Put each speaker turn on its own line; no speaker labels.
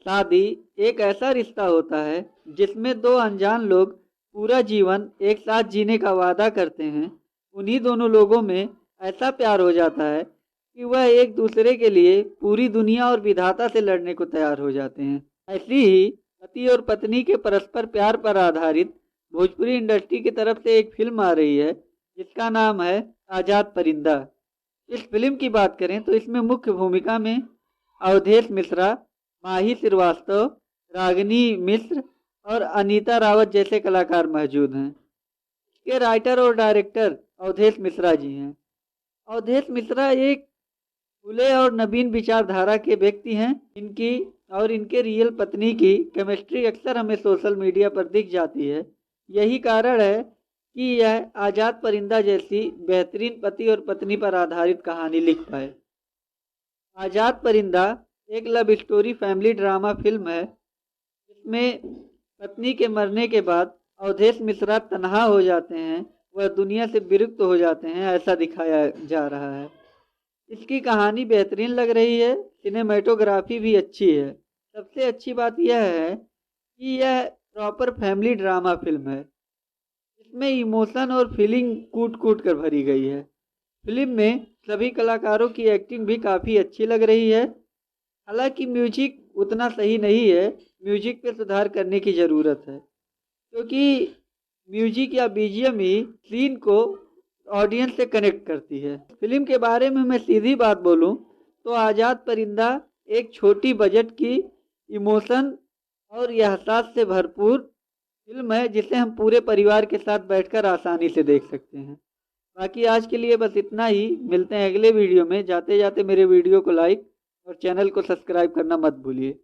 शादी एक ऐसा रिश्ता होता है जिसमें दो अनजान लोग पूरा जीवन एक साथ जीने का वादा करते हैं। उन्हीं दोनों लोगों में ऐसा प्यार हो जाता है कि वह एक दूसरे के लिए पूरी दुनिया और विधाता से लड़ने को तैयार हो जाते हैं। ऐसी ही पति और पत्नी के परस्पर प्यार पर आधारित भोजपुरी इंडस्ट्री की तरफ से एक फिल्म आ रही है जिसका नाम है आजाद परिंदा। इस फिल्म की बात करें तो इसमें मुख्य भूमिका में अवधेश मिश्रा, माही श्रीवास्तव, रागिनी मिश्र और अनीता रावत जैसे कलाकार मौजूद हैं। इसके राइटर और डायरेक्टर अवधेश मिश्रा जी हैं। अवधेश मिश्रा एक खुले और नवीन विचारधारा के व्यक्ति हैं। इनकी और इनके रियल पत्नी की केमिस्ट्री अक्सर हमें सोशल मीडिया पर दिख जाती है। यही कारण है कि यह आजाद परिंदा जैसी बेहतरीन पति और पत्नी पर आधारित कहानी लिख पाए। आजाद परिंदा एक love story family drama film है जिसमें पत्नी के मरने के बाद अवधेश मिश्रा तन्हा हो जाते हैं, वह दुनिया से विरक्त हो जाते हैं, ऐसा दिखाया जा रहा है। इसकी कहानी बेहतरीन लग रही है, सिनेमेटोग्राफी भी अच्छी है। सबसे अच्छी बात यह है कि यह प्रॉपर फैमिली ड्रामा फिल्म है। इसमें इमोशन और फीलिंग कूट कूट कर भरी गई है। फिल्म में सभी कलाकारों की एक्टिंग भी काफ़ी अच्छी लग रही है। हालांकि म्यूजिक उतना सही नहीं है, म्यूजिक पे सुधार करने की ज़रूरत है, क्योंकि म्यूजिक या बीजीएम ही सीन को ऑडियंस से कनेक्ट करती है। फिल्म के बारे में मैं सीधी बात बोलूं तो आज़ाद परिंदा एक छोटी बजट की इमोशन और एहसास से भरपूर फिल्म है जिसे हम पूरे परिवार के साथ बैठकर आसानी से देख सकते हैं। बाकी आज के लिए बस इतना ही। मिलते हैं अगले वीडियो में। जाते जाते मेरे वीडियो को लाइक और चैनल को सब्सक्राइब करना मत भूलिए।